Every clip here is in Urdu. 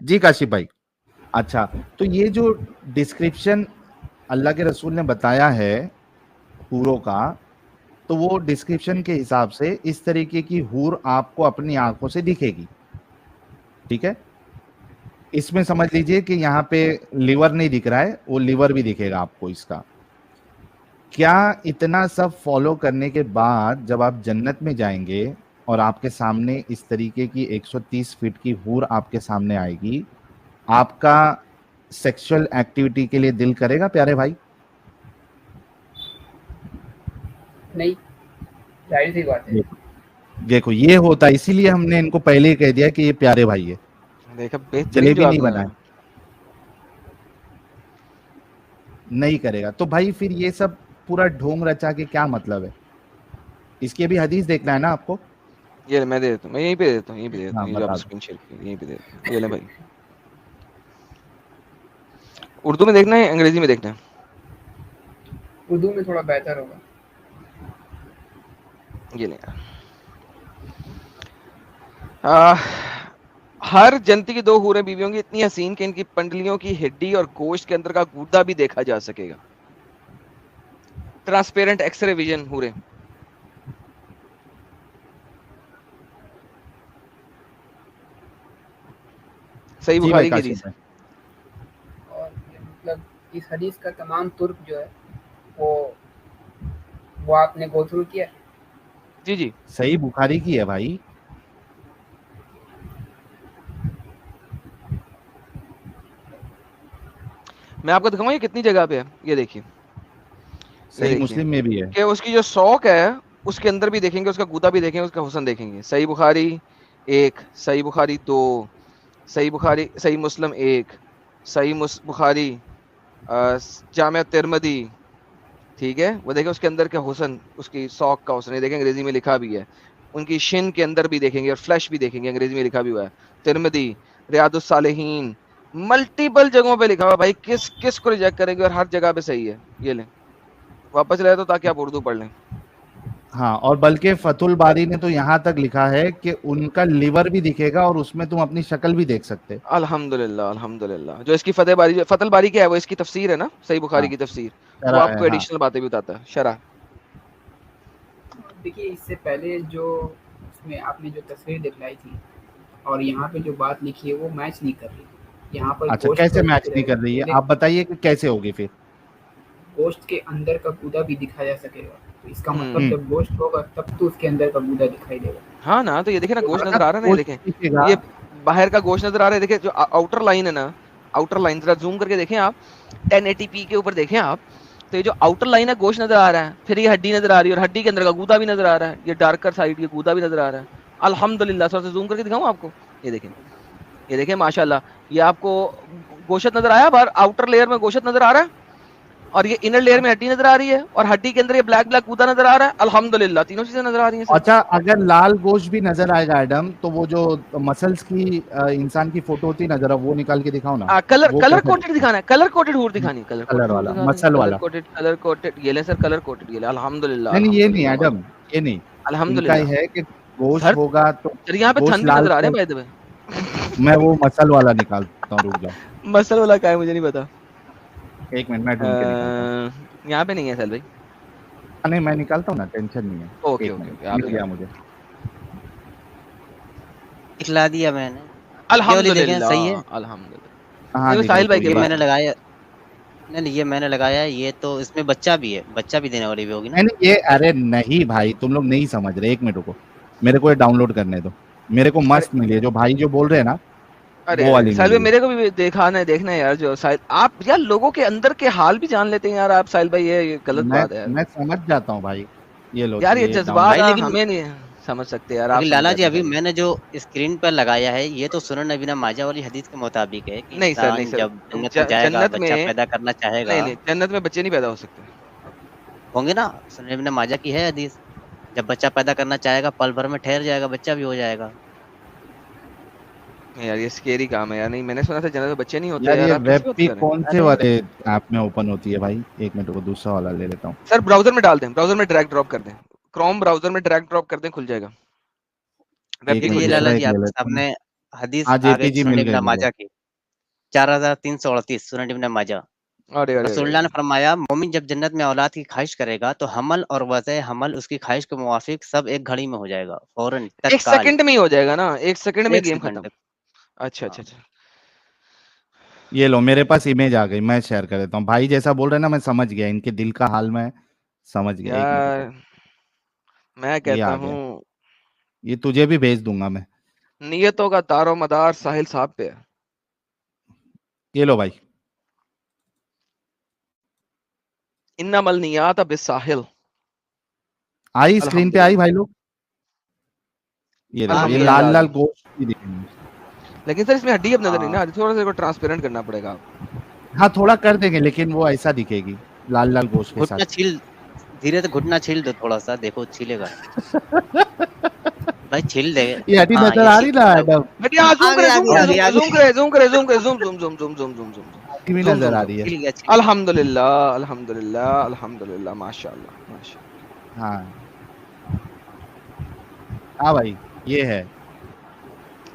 جی کاشف بھائی. اچھا تو یہ جو ڈسکرپشن اللہ کے رسول نے بتایا ہے حوروں کا, تو وہ ڈسکرپشن کے حساب سے اس طریقے کی حور آپ کو اپنی آنکھوں سے دکھے گی, ٹھیک ہے. اس میں سمجھ لیجئے کہ یہاں پہ لیور نہیں دکھ رہا ہے, وہ لیور بھی دکھے گا آپ کو اس کا. کیا اتنا سب فالو کرنے کے بعد جب آپ جنت میں جائیں گے اور آپ کے سامنے اس طریقے کی 130 فٹ کی حور آپ کے سامنے آئے گی, آپ کا سیکشل ایکٹیویٹی کے لیے دل کرے گا پیارے بھائی؟ نہیں, ظاہر سی بات ہے. دیکھو یہ ہوتا ہے, اسی لیے ہم نے ان کو پہلے ہی کہہ دیا کہ یہ پیارے بھائی ہے, دیکھا بہترین جلیبی جواب نہیں دیا. بنائے, نہیں کرے گا. تو بھائی پھر یہ سب پورا ڈھونگ رچا کے کیا مطلب ہے؟ اس کی ابھی حدیث دیکھنا ہے نا آپ کو. یہ میں دے دیتا ہوں, میں یہیں پہ دے دیتا ہوں, یہیں پہ دے دیتا ہاں ہوں, یہ جو آپ بتا دو. اسکرین شیئر کی یہیں پہ دے دیتا ہوں. یہ لیں بھائی, اردو میں دیکھنا ہے انگریزی میں دیکھنا ہے؟ اردو میں تھوڑا بہتر ہوگا. یہ لیں. ہر جنتی کی 2 حوریں بیوی ہوں گی اتنی حسین کہ ان کی پنڈلیوں کی ہڈی اور گوشت کے اندر کا گودا بھی دیکھا جا سکے گا. ٹرانسپیرنٹ ایکس رے ویژن حوریں. صحیح جی بھائی بخاری کی کاشف حدیث ہے. بھائی. اور مطلب اس حدیث کا تمام ترک جو ہے وہ آپ نے گو تھرو کیا. جی جی صحیح بخاری کی ہے بھائی. میں آپ کو دکھاؤں یہ کتنی جگہ پہ ہے. یہ دیکھیے, یہ صحیح دیکھیے مسلم میں بھی ہے. کہ اس کی جو سوک ہے اس کے اندر بھی دیکھیں گے, اس کا گودا بھی دیکھیں گے, اس کا حسن دیکھیں گے. صحیح بخاری 1, صحیح بخاری 2, صحیح بخاری, صحیح مسلم 1, صحیح بخاری, جامع ترمذی, ٹھیک ہے. وہ دیکھیں اس کے اندر کا حسن, اس کی سوک کا حسن, یہ دیکھیں انگریزی میں لکھا بھی ہے. ان کی شن کے اندر بھی دیکھیں گے اور فلیش بھی دیکھیں گے, انگریزی میں لکھا بھی ہوا ہے. ترمذی, ریاض الصالحین, ملٹیپل جگہوں پہ لکھا ہوا. بھائی کس کو ریجیکٹ کریں گے, اور ہر جگہ پہ صحیح ہے. یہ لیں واپس لے تو تاکہ آپ اردو پڑھ لیں. ہاں, اور بلکہ فتح الباری نے تو یہاں تک لکھا ہے کہ ان کا لیور بھی دکھے گا اور اس میں تم اپنی شکل بھی دیکھ سکتے. الحمدللہ الحمدللہ. جو اس کی فتح الباری کیا ہے, وہ اس کی تفسیر ہے نا, صحیح بخاری ہاں کی تفسیر. وہ شرح آپ ہے, کو ہاں. ایڈیشنل باتیں بھی بتاتا ہے, شرح. دیکھیے اس سے پہلے جو اس میں آپ نے جو تصویر دکھلائی تھی اور یہاں پہ جو بات لکھی ہے وہ میچ نہیں کر رہی. یہاں پر اچھا گوشت کیسے کا میچ ذکر نہیں ہے, کر رہی ہے, آپ بتائیے کہ کیسے ہوگی پھر. گوشت کے اندر کا گودا بھی دکھایا جا سکے گا, تو اس کا مطلب ہوں. جب گوشت ہوگا تب تو اس کے اندر کا گودا دکھائی دے گا. ہاں نا, تو یہ دیکھیں نا گوشت نظر آ رہا ہے نا, یہ دیکھیں دکھے گا. یہ باہر کا گوشت نظر آ رہا ہے. دیکھیں جو آؤٹر لائن ہے نا, آؤٹر لائن ذرا زوم کر کے دیکھیں آپ, 1080p کے اوپر دیکھیں آپ, تو یہ جو آؤٹر لائن ہے گوشت نظر آ رہا ہے, پھر یہ ہڈی نظر آ رہی ہے, اور ہڈی کے اندر کا گودا بھی نظر آ رہا ہے, یہ ڈارکر سائڈ یہ گودا بھی نظر آ رہا ہے. الحمدللہ. سر سے زوم کر کے دکھاؤں آپ کو, یہ دیکھیں, یہ دیکھیں ماشاءاللہ. یہ آپ کو گوشت نظر آیا, باہر آؤٹر لیئر میں گوشت نظر آ رہا ہے, اور یہ انر لیئر میں ہڈی نظر آ رہی ہے, اور ہڈی کے اندر یہ بلیک گودا نظر آ رہا ہے. الحمدللہ تینوں چیزیں نظر آ رہی ہیں سر. اچھا اگر لال گوشت بھی نظر آئے گا ایڈم, تو وہ جو مسلس کی انسان کی فوٹو ہوتی ہے نا, ذرا وہ نکال کے دکھاؤ نا. وہ کلر کیسے کوٹڈ دکھتا دکھانا ہے, کلر کوٹڈ ہور ہے؟ دکھانی, کلر کوٹڈ کلر ہور والا, دکھا دیں, مسل کلر والا. کوٹڈ. یہ لیں سر کلر کوٹڈ, یہ لیں. الحمدللہ نہیں نہیں, یہ نہیں الحمدللہ ایڈم, یہ نہیں. ان کا الحمدللہ. یہ ہے کہ گوشت سر ہوگا تو سر یہاں پہ گوشت تھن بھی لال نظر آ رہے ہیں سے. بائی دا وے. میں وہ مسل والا نکالتا ہوں, رک جاؤ مسل والا کا ہے مجھے نہیں پتا. 1 منٹ میں ڈھونڈ کے نکالتا ہوں. یہاں پہ نہیں ہے سر بھائی. نہیں میں نکالتا ہوں نا, ٹینشن نہیں ہے. اوکے 1 اوکے منٹ, اوکے, آپ مل گیا نکالیں. مجھے. دکھلا دیا میں نے. یہ والی دیکھیں الحمدللہ صحیح ہے. الحمدللہ. ہاں نہیں وہ دکھاؤ ساحل تو بھائی کے یہ میں پاس نے ہے. لگایا, نہیں یہ میں نے لگایا. یہ تو اس میں بچہ بھی ہے, بچہ بھی دینے والی بھی ہوگی نا. نہیں نہیں, یہ ارے نہیں بھائی, تم لوگ نہیں سمجھ رہے. 1 منٹ رکو, میرے کو یہ ڈاؤن لوڈ کرنے دو. میرے کو ارے مست ملی ہے, جو بھائی جو بول رہے ہیں نا ارے وہ ارے والی ساحل ملی بھائی ہے. میرے کو بھی دیکھنا ہے یار. جو ساحل آپ یار لوگوں کے اندر کے حال بھی جان لیتے ہیں یار آپ, ساحل بھائی یہ غلط بات ہے یار. میں سمجھ جاتا ہوں بھائی. یہ لو یار یہ یہ ڈاؤن جذبات بھائی لوڈ. لیکن ہمیں نہیں سمجھ سکتے یار, آپ سمجھ لالا جاتے جی ہیں ابھی ساحل میں بھائی. نے جو اسکرین پر لگایا ہے یہ تو سنن نبی ماجہ والی حدیث کے مطابق ہے کہ نہیں سر, نہیں انسان سر, جب جنت میں جائے گا, جنت بچہ میں پیدا کرنا چاہے گا. نہیں نہیں, جنت میں بچے نہیں پیدا ہو سکتے. ہوں گے نا, سنن نبی ماجہ کی ہے حدیث. جب بچہ پیدا کرنا چاہے گا پل بھر میں ٹھہر جائے گا, بچہ بھی ہو جائے گا. یار یہ اسکیری کام ہے یار. نہیں میں نے سنا تھا جنت میں بچے نہیں ہوتے یار یار, یہ آپ کیسی ویب بات پی کر رہے ہیں کون سے ارے والے ایپ میں اوپن ہوتی ہے بھائی؟ 1 منٹ کو دوسرا والا لے لیتا ہوں. سر. براؤزر میں ڈال دیں, براؤزر میں ڈریگ ڈراپ کر دیں, کروم براؤزر میں ڈریگ ڈراپ کر دیں, کھل جائے گا, ویب 1 پی یہ منٹ کھل لیجیے جائے گا. لالا دوسرا جی ایک آپ لے کے لیتا ہوں. سامنے حدیث ہاں آ جے پی گئی جی سنن مل ابن گئے مجھے. ماجہ کی. 4338 سنن ابن ماجہ. ارے ارے رسول اللہ نے فرمایا مومن جب جنت میں اولاد کی خواہش کرے گا تو حمل اور وضع حمل اس کی خواہش کے موافق سب ایک گھڑی میں ہو جائے گا، فوراً ایک تتکال. سیکنڈ میں ہی ہو جائے گا نا، ایک سیکنڈ میں ایک گیم سیکنڈ. ختم. اچھا اچھا اچھا. یہ لو میرے پاس امیج آ گئی، میں شیئر کر دیتا ہوں. بھائی جیسا بول رہے ہیں نا، میں سمجھ گیا ان کے دل کا حال، میں سمجھ گیا. ایک منٹ یار رکو. میں یہ کہتا آ گیا، ہوں یہ تجھے بھی بھیج دوں گا میں. نیتوں کا دار و مدار ساحل صاحب پہ ہے. یہ لو بھائی. انما النیات بالساحل. آئی اسکرین پہ آئی بھائی لوگ. یہ دیکھو، یہ الحمدللہ. لال لال گوشت بھی دکھیں گے. لیکن سر اس میں ہڈی اب نظر نہیں ہاں نا آ رہی، تھوڑا سا ٹرانسپیرنٹ کرنا پڑے گا. ہاں تھوڑا کر دیں گے، لیکن وہ ایسا دکھے گی لال لال گوشت کے گھٹنا ساتھ. چھیل، دھیرے سے گھٹنا چھیل دو تھوڑا سا، دیکھو چھیلے گا بھائی، چھیل دے. یہ ہڈی ہاں نظر یہ آ چھیل رہی نا رہا ہے. ایڈم؟ ہڈی ہاں، زوم کرے زوم کرے آگے زوم کرے زوم کرے زوم کرے zoom zoom zoom zoom zoom zoom zoom. ہڈی بھی نظر آ رہی ہے. چھیل گیا چھیل گیا. الحمدللہ الحمدللہ الحمدللہ، ماشاء اللہ ماشاء اللہ. ہاں ہاں بھائی یہ ہے.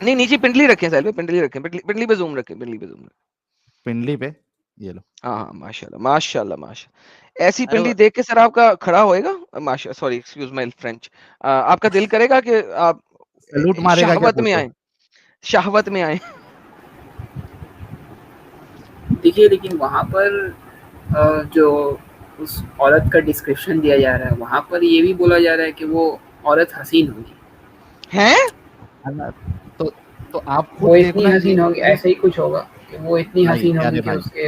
نہیں نیچے پنڈلی رکھیں سائل پہ، پنڈلی رکھیں، پنڈلی پہ زوم رکھیں، پنڈلی پہ زوم رکھیں. پنڈلی پہ یہ لو. ہاں ہاں ماشاء اللہ ماشاء اللہ ماشاء اللہ. ایسی ارے پنڈلی دیکھ کے سر آپ کا کھڑا ہوئے گا، ماشاء سوری ایکسکیوز مائی فرینچ، آپ کا دل کرے گا کہ آپ سلوٹ مارے گا کیا شہوت میں پوچھو. آئیں، شہوت میں آئیں. دیکھیے لیکن وہاں پر جو اس عورت کا ڈسکرپشن دیا جا رہا ہے، وہاں پر یہ بھی بولا جا رہا ہے کہ وہ عورت حسین ہوگی. ہیں تو آپ وہ خود دیکھو اتنی نا. حسین ہوگی، ایسے ہی کچھ ہوگا کہ وہ اتنی بھائی حسین ہوگی پیارے کہ بھائی اس کے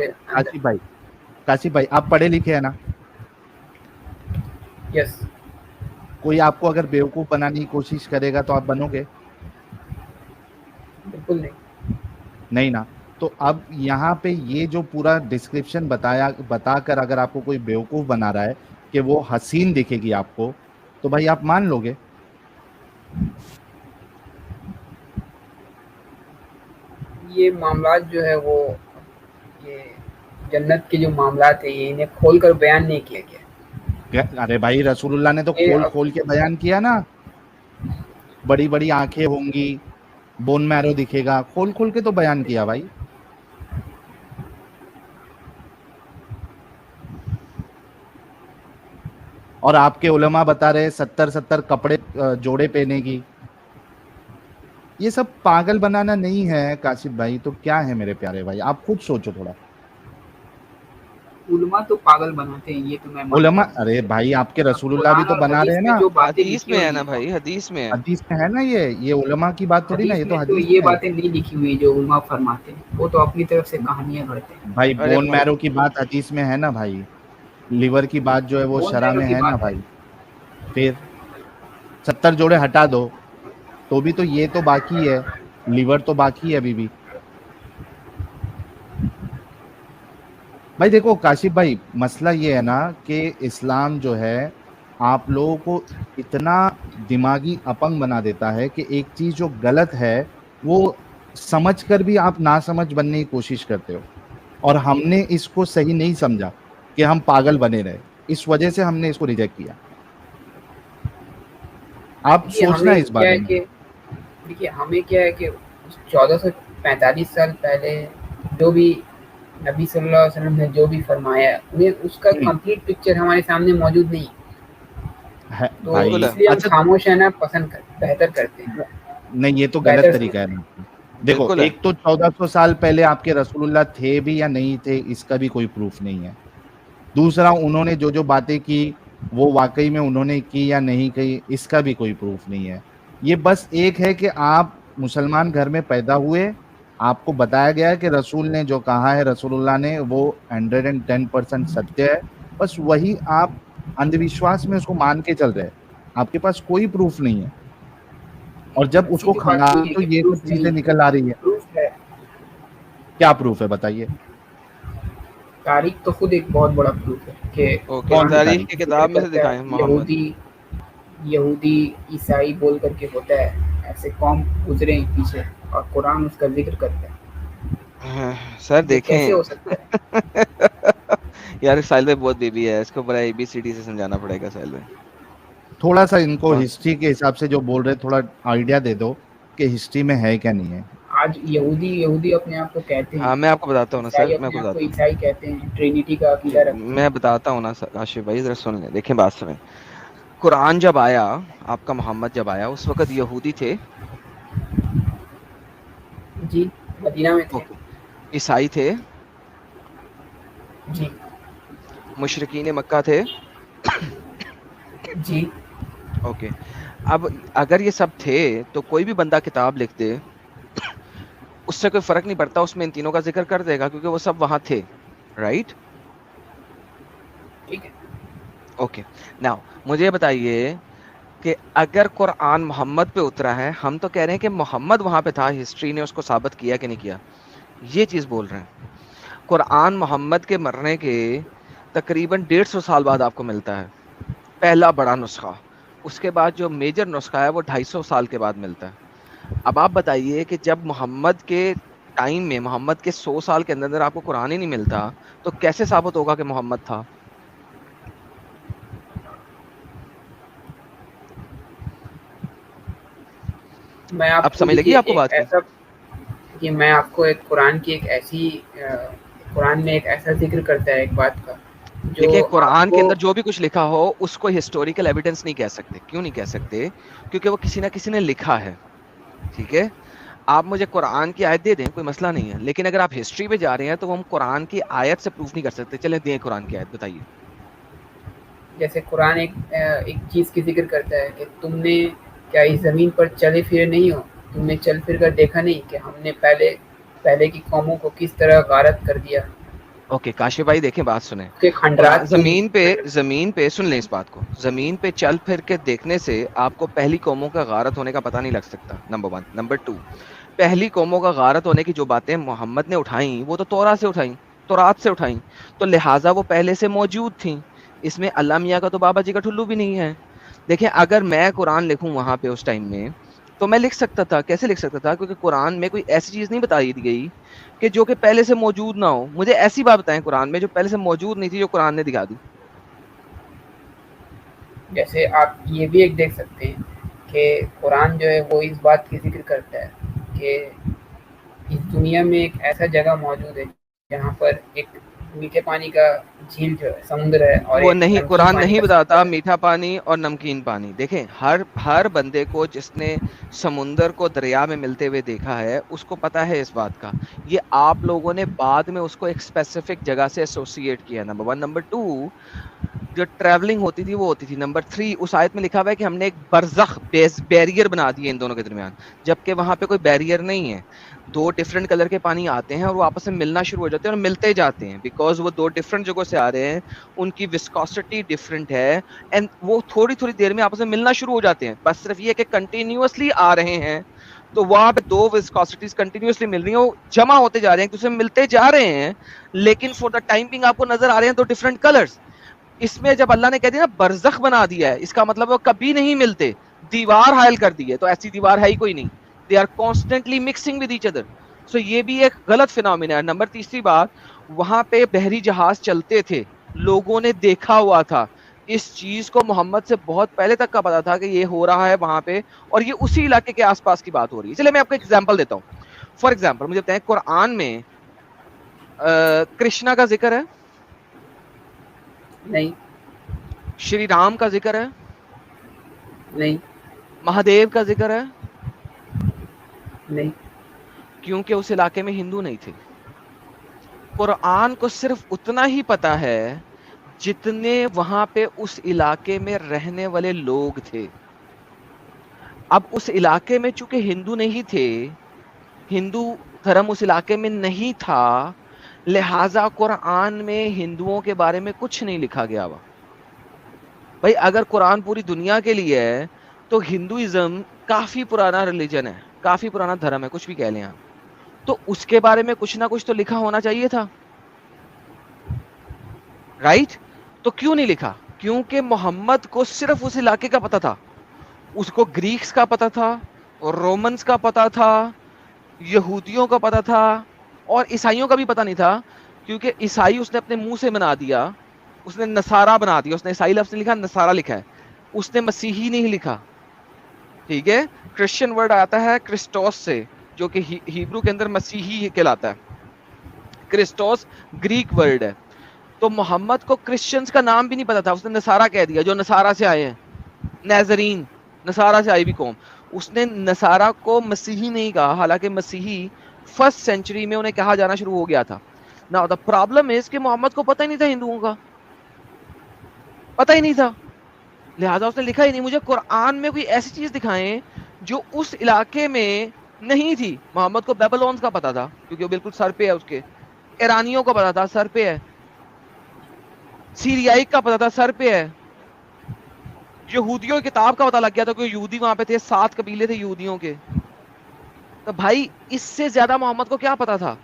اندر. کاشف بھائی آپ پڑھے لکھے ہیں نا؟ یس. کوئی آپ کو اگر بیوقوف بنانے کی کوشش کرے گا تو آپ بنو گے؟ بالکل نہیں. نہیں نا. تو اب یہاں پہ یہ جو پورا ڈسکرپشن بتا کر اگر آپ کو کوئی بیوقوف بنا رہا ہے کہ وہ حسین دکھے گی آپ کو، تو بھائی آپ مان لو گے. یہ معاملات جو ہے وہ، یہ جنت کے جو معاملات ہیں، یہ انہیں کھول کر بیان نہیں کیا گیا. ارے بھائی رسول اللہ نے تو کھول کھول کے بیان کیا نا. بڑی بڑی آنکھیں ہوں گی، بون میرو دکھے گا، کھول کھول کے تو بیان کیا بھائی. اور آپ کے علماء بتا رہے 70 کپڑے جوڑے پہنے گی. یہ سب پاگل بنانا نہیں ہے کاشف بھائی، تو کیا ہے میرے پیارے بھائی؟ آپ خود سوچو تھوڑا. علماء تو پاگل بناتے ہیں، یہ تو میں مانتا علماء، ہوں. ارے بھائی آپ کے رسول اللہ بھی قرآن تو اور بنا رہے حدیث ہیں میں نا. جو باتیں حدیث لکھی میں ہے ہوئی نا ہیں، بھائی، حدیث میں ہے. حدیث میں ہے نا. یہ علماء کی بات تھوڑی نا، یہ حدیث تو میں تو حدیث یہ میں ہے. باتیں نہیں لکھی ہوئی جو علماء فرماتے ہیں، وہ تو اپنی طرف سے کہانیاں گھڑتے ہیں. بھائی ارے بون میرو کی بات حدیث میں ہے نا بھائی. لیور کی بات جو ہے وہ بون شرع میرو میں کی ہے نا بات بھائی. پھر 70 جوڑے ہٹا دو تو بھی تو یہ تو باقی ہے، لیور تو باقی ہے ابھی بھی. بھائی دیکھو کاشف بھائی، مسئلہ یہ ہے نا کہ اسلام جو ہے آپ لوگوں کو اتنا دماغی اپنگ بنا دیتا ہے کہ ایک چیز جو غلط ہے وہ سمجھ کر بھی آپ نہ سمجھ بننے کی کوشش کرتے ہو. اور ہم نے اس کو صحیح نہیں سمجھا کہ ہم پاگل بنے رہے، اس وجہ سے ہم نے اس کو ریجیکٹ کیا. آپ دیکھیے سوچنا ہمیں اس کیا بارے ہے میں. کہ 1445 سال پہلے جو بھی نبی صلی اللہ علیہ وسلم نے جو بھی فرمایا ہے، انہیں اس کا کمپلیٹ پکچر ہمارے سامنے موجود نہیں. تو بالکل ہے. اس لیے ہم اچھا خاموش رہنا بہتر کرتے ہیں. نہیں، یہ تو غلط بہتر طریقہ ہے سمجھتے ہیں. نا. دیکھو بالکل ہے. ایک تو 1400 سال پہلے آپ کے رسول اللہ تھے بھی یا نہیں تھے، اس کا بھی کوئی پروف نہیں ہے. دوسرا انہوں نے جو باتیں کی وہ واقعی میں انہوں نے کی یا نہیں کی، اس کا بھی کوئی پروف نہیں ہے. یہ بس ایک ہے کہ آپ مسلمان گھر میں پیدا ہوئے، آپ کو بتایا گیا ہے کہ رسول نے جو کہا ہے، رسول اللہ نے، وہ 110% ستیہ ہے. بس وہی آپ اندھ وشواس میں اس کو مان کے چل رہے. آپ کے پاس کوئی پروف نہیں ہے. اور جب اس ایسی کو بھی بات نہیں کھنگال ہے تو کہ یہ پروف سب چیزیں نہیں ہے، نکل آ رہی ہیں. پروف ہے. کیا پروف ہے بتائیے؟ تاریخ تو خود ایک بہت بڑا پروف ہے کہ اوکے، کون سی قرآن تاریخ تاریخ؟ کی ذکر کتاب میں سے کرتا دکھائیں محمد. ہے یہودی عیسائی بول کر کے ہوتا ہے، ایسے قوم گزرے ہیں پیچھے، اور قرآن اس کا ذکر کرتا ہے. سر یہ کیسے دیکھیں ہو سکتا ہے؟ یار ساحل بھائی بہت بیبی ہے، اس کو بڑا ABCD سے سمجھانا پڑے گا ساحل بھائی. تھوڑا سا ان کو ہسٹری کے حساب سے جو بول رہے تھوڑا آئیڈیا دے دو کہ ہسٹری میں ہے کیا نہیں ہے. آج یہودی اپنے آپ کو کہتے ہیں. ہاں میں آپ کو بتاتا ہوں نا سر, میں آپ کو اپنے آپ کو بتاتا ہوں, عیسائی کہتے ہیں, ٹرینیٹی کا عقیدہ رکھتے ہیں. میں بتاتا ہوں نا سر کاشف بھائی, ذرا سن لیں, دیکھیں بات سنیں. قرآن جب آیا, آپ کا محمد جب آیا, اس وقت یہودی تھے, جی مدینہ میں تھے. اوکے, عیسائی تھے, جی مشرکین مکہ تھے, جی اوکے. اب اگر یہ سب تھے تو کوئی بھی بندہ کتاب لکھ دے, اس سے کوئی فرق نہیں پڑتا, اس میں ان تینوں کا ذکر کر دے گا کیونکہ وہ سب وہاں تھے, رائٹ؟ ٹھیک ہے. اوکے, ناؤ مجھے یہ بتائیے کہ اگر قرآن محمد پہ اترا ہے, ہم تو کہہ رہے ہیں کہ محمد وہاں پہ تھا, ہسٹری نے اس کو ثابت کیا کہ نہیں کیا, یہ چیز بول رہے ہیں. قرآن محمد کے مرنے کے تقریباً 150 سال بعد آپ کو ملتا ہے پہلا بڑا نسخہ, اس کے بعد جو میجر نسخہ ہے وہ 250 سال کے بعد ملتا ہے. اب آپ بتائیے کہ جب محمد کے ٹائم میں, محمد کے 100 سال کے اندر آپ کو قرآن ہی نہیں ملتا, تو کیسے ثابت ہوگا کہ محمد تھا؟ میں آپ اب کو سمجھ لگی آپ کو بات کی؟ ایسا کہ میں آپ کو ایک قرآن کی ایک ایسی قرآن میں ایک ایسا ذکر کرتا ہے ایک بات کا جو دیکھیں, آپ قرآن کے کو اندر جو بھی کچھ لکھا ہو اس کو ہسٹوریکل ایویڈنس نہیں کہہ سکتے. کیوں نہیں کہہ سکتے؟ کیونکہ وہ کسی نہ کسی نے لکھا ہے, ٹھیک ہے. آپ مجھے قرآن کی آیت دے دیں, کوئی مسئلہ نہیں ہے, لیکن اگر آپ ہسٹری پہ جا رہے ہیں تو ہم قرآن کی آیت سے پروف نہیں کر سکتے. چلیں دیں قرآن کی آیت, بتائیے. جیسے قرآن ایک چیز کی ذکر کرتا ہے کہ تم نے کیا اس زمین پر چلے پھرے نہیں ہو, تم نے چل پھر کر دیکھا نہیں کہ ہم نے پہلے کی قوموں کو کس طرح غارت کر دیا. اوکے کاشف بھائی دیکھیں بات سنیں, کہ کھنڈرات تم زمین پہ سن لیں اس بات کو, زمین پہ چل پھر کے دیکھنے سے آپ کو پہلی قوموں کا غارت ہونے کا پتہ نہیں لگ سکتا, نمبر 1. نمبر 2, پہلی قوموں کا غارت ہونے کی جو باتیں محمد نے اٹھائیں وہ تو تورات سے اٹھائیں, تورات سے اٹھائیں, تو لہٰذا وہ پہلے سے موجود تھیں. اس میں اللہ میاں کا تو بابا جی کا ٹھلو بھی نہیں ہے. دیکھیں اگر میں قرآن لکھوں وہاں پہ اس ٹائم میں تو میں لکھ سکتا تھا. کیسے لکھ سکتا تھا؟ کیونکہ قرآن میں کوئی ایسی چیز نہیں بتائی دی گئی کہ جو کہ پہلے سے موجود نہ ہو. مجھے ایسی بات بتائیں قرآن میں جو پہلے سے موجود نہیں تھی, جو قرآن نے دکھا دی. جیسے آپ یہ بھی ایک دیکھ سکتے ہیں کہ قرآن جو ہے وہ اس بات کی ذکر کرتا ہے کہ اس دنیا میں ایک ایسا جگہ موجود ہے جہاں پر ایک میٹھے پانی کا جھیل جو ہے سمندر ہے, اور وہ ایک نہیں, نمکین قرآن پانی نہیں کا بتاتا سمندر ہے. میٹھا پانی اور نمکین پانی. دیکھیں ہر بندے کو جس نے سمندر کو دریا میں ملتے ہوئے دیکھا ہے اس کو پتا ہے اس بات کا. یہ آپ لوگوں نے بعد میں اس کو ایک اسپیسیفک جگہ سے ایسوسیٹ کیا, نمبر 1. نمبر 2, جو ٹریولنگ ہوتی تھی وہ ہوتی تھی. نمبر 3, اس آیت میں لکھا ہوا ہے کہ ہم نے ایک برزخ بیریئر بنا دی ہے ان دونوں کے درمیان, جبکہ وہاں پہ کوئی بیریئر نہیں ہے. 2 ڈفرنٹ کلر کے پانی آتے ہیں اور وہ آپس میں ملنا شروع ہو جاتے ہیں اور ملتے جاتے ہیں, بیکاز وہ 2 ڈفرنٹ جگہوں سے آ رہے ہیں, ان کی وسکوسٹی ڈفرنٹ ہے, اینڈ وہ تھوڑی تھوڑی دیر میں آپس میں ملنا شروع ہو جاتے ہیں. بس صرف یہ کہ کنٹینیوسلی آ رہے ہیں تو وہاں پہ 2 وسکوسٹیز کنٹینیوسلی مل رہی ہیں, وہ جمع ہوتے جا رہے ہیں, ایک دوسرے میں ملتے جا رہے ہیں, لیکن فور دا ٹائم بینگ آپ کو نظر آ رہے ہیں 2 ڈفرنٹ کلرز. اس میں جب اللہ نے کہہ دیا نا برزخ بنا دیا ہے, اس کا مطلب وہ کبھی نہیں ملتے, دیوار حائل کر دی ہے. تو ایسی دیوار ہے ہی کوئی نہیں, they are constantly mixing with each other. So یہ بھی ایک غلط فینومینا ہے. نمبر 3 بات, وہاں پہ بحری جہاز چلتے تھے, لوگوں نے دیکھا ہوا تھا. اس چیز کو محمد سے بہت پہلے تک کا پتا تھا کہ یہ ہو رہا ہے وہاں پہ, اور یہ اسی علاقے کے آس پاس کی بات ہو رہی ہے. چلے میں آپ کو ایک ایگزامپل دیتا ہوں. فار ایگزامپل مجھے بتائیں, قرآن میں کرشنا کا ذکر ہے؟ نہیں. شری رام کا ذکر ہے؟ نہیں. مہادیو کا ذکر ہے؟ نہیں. کیونکہ اس علاقے میں ہندو نہیں تھے. قرآن کو صرف اتنا ہی پتا ہے جتنے وہاں پہ اس علاقے میں رہنے والے لوگ تھے. اب اس علاقے میں چونکہ ہندو نہیں تھے, ہندو دھرم اس علاقے میں نہیں تھا, لہذا قرآن میں ہندوؤں کے بارے میں کچھ نہیں لکھا گیا ہوا. بھائی اگر قرآن پوری دنیا کے لیے ہے تو ہندوازم کافی پرانا ریلیجن ہے, کافی پرانا دھرم ہے, کچھ بھی کہہ لیں آپ, تو اس کے بارے میں کچھ نہ کچھ تو لکھا ہونا چاہیے تھا, رائٹ؟ تو کیوں نہیں لکھا؟ کیونکہ محمد کو صرف اس علاقے کا پتا تھا. اس کو گریکس کا پتا تھا, رومنز کا پتا تھا, یہودیوں کا پتا تھا, اور عیسائیوں کا بھی پتا نہیں تھا, کیونکہ عیسائی اس نے اپنے منہ سے بنا دیا, اس نے نصارہ بنا دیا. اس نے عیسائی لفظ نہیں لکھا, نصارہ لکھا ہے, اس نے مسیحی نہیں لکھا. ٹھیک ہے, کرسچن ورڈ آتا ہے کرسٹوس سے, جو کہ ہیبرو کے اندر مسیحی کہلاتا ہے. کرسٹوس گریک ورڈ ہے. تو محمد کو کرسچنز کا نام بھی نہیں پتا تھا, اس نے نصارہ کہہ دیا, جو نصارہ سے آئے ہیں, نیزرین, نصارہ سے آئی بھی قوم. اس نے نصارہ کو مسیحی نہیں کہا, حالانکہ مسیحی فرسٹ سینچری میں انہیں کہا جانا شروع ہو گیا تھا. نا دا پرابلم از کہ محمد کو پتہ ہی نہیں تھا ہندوؤں کا, پتہ ہی نہیں تھا, لہذا اس نے لکھا ہی نہیں. مجھے قرآن میں کوئی ایسی چیز دکھائیں جو اس علاقے میں نہیں تھی. محمد کو بیبلونز کا پتا تھا کیونکہ وہ بالکل سر پہ ہے, اس کے ایرانیوں کا پتا تھا سر پہ ہے, سیریائی کا پتا تھا سر پہ ہے, یہودیوں کی کتاب کا پتا لگ گیا تھا کہ یہودی وہاں پہ تھے, 7 قبیلے تھے یہودیوں کے. تو بھائی اس سے زیادہ محمد کو کیا پتا تھا؟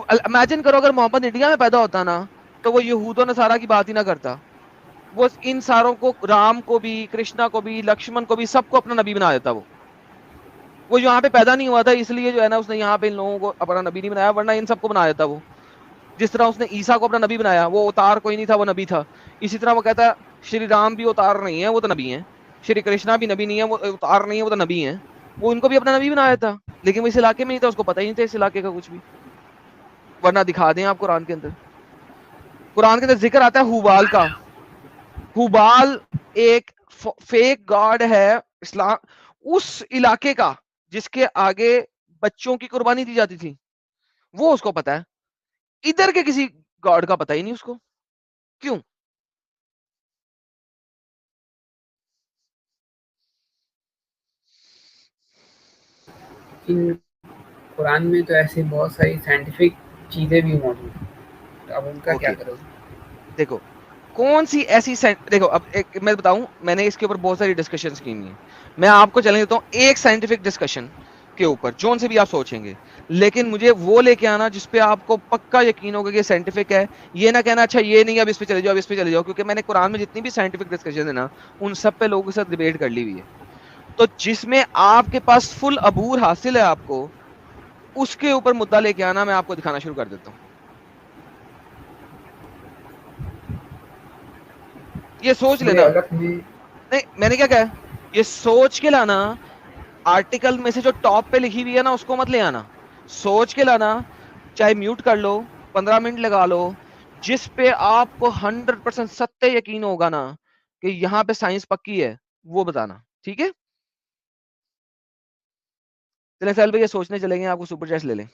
امیجن کرو اگر محمد انڈیا میں پیدا ہوتا نا تو وہ یہود و نصارہ کی بات ہی نہ کرتا, وہ ان ساروں کو, رام کو بھی, کرشنا کو بھی, لکشمن کو بھی, سب کو اپنا نبی بنا دیتا. وہ یہاں پہ پیدا نہیں ہوا تھا اس لیے جو ہے نا اس نے یہاں پہ ان لوگوں کو اپنا نبی نہیں بنایا, ورنہ ان سب کو بنا دیتا وہ. جس طرح اس نے عیسیٰ کو اپنا نبی بنایا, وہ اتار کوئی نہیں تھا, وہ نبی تھا. اسی طرح وہ کہتا ہے شری رام بھی اتار نہیں ہے, وہ تو نبی ہیں. شری کرشنا بھی نبی نہیں ہے, وہ اتار نہیں ہے, وہ تو نبی ہیں. وہ ان کو بھی اپنا نبی بنایا تھا, لیکن وہ اس علاقے میں نہیں تھا, اس کو پتہ ہی نہیں تھا اس علاقے کا کچھ بھی. ورنہ دکھا دیں آپ قرآن کے اندر, قرآن کے اندر ذکر آتا ہے ہوبال کا. ہوبال ایک فیک گاڈ ہے اسلام اس علاقے کا جس کے آگے بچوں کی قربانی دی جاتی تھی, وہ اس کو پتا ہے. ادھر کے کسی گاڈ کا پتہ ہی نہیں اس کو. کیوں؟ قرآن میں تو ایسی بہت ساری سائنٹیفک چیزیں بھی موجود ہیں, تو اب ان کا کیا کرو؟ دیکھو کون سی ایسی دیکھو اب ایک میں بتاؤں, میں نے اس کے اوپر بہت ساری ڈسکشنز کی ہیں, میں آپ کو چلنے دیتا ہوں ایک سائنٹیفک ڈسکشن کے اوپر جون سے بھی آپ سوچیں گے, لیکن مجھے وہ لے کے آنا جس پہ آپ کو پکا یقین ہوگا کہ سائنٹیفک ہے. یہ نہ کہنا اچھا یہ نہیں, اب اس پہ چلے جاؤ, اب اس پہ چلے جاؤ, کیونکہ میں نے قرآن میں جتنی بھی سائنٹیفک ڈسکشن ہے نا ان سب پہ لوگوں کے ساتھ ڈیبیٹ کر لی ہوئی ہے. تو جس میں آپ کے پاس فل عبور حاصل ہے آپ کو, اس کے اوپر مدعا لے کے آنا, میں آپ کو دکھانا شروع کر دیتا ہوں. یہ سوچ لینا, نہیں میں نے کیا کہا, یہ سوچ کے لانا. آرٹیکل میں سے جو ٹاپ پہ لکھی ہوئی ہے نا اس کو مت لے آنا, سوچ کے لانا. چاہے میوٹ کر لو, 15 منٹ لگا لو, جس پہ آپ کو 100% ستیہ یقین ہوگا نا کہ یہاں پہ سائنس پکی ہے, وہ بتانا. ٹھیک ہے, چلیں سہیل بھائی یہ سوچنے چلیں گے, آپ کو سپر چیٹ لے لیں.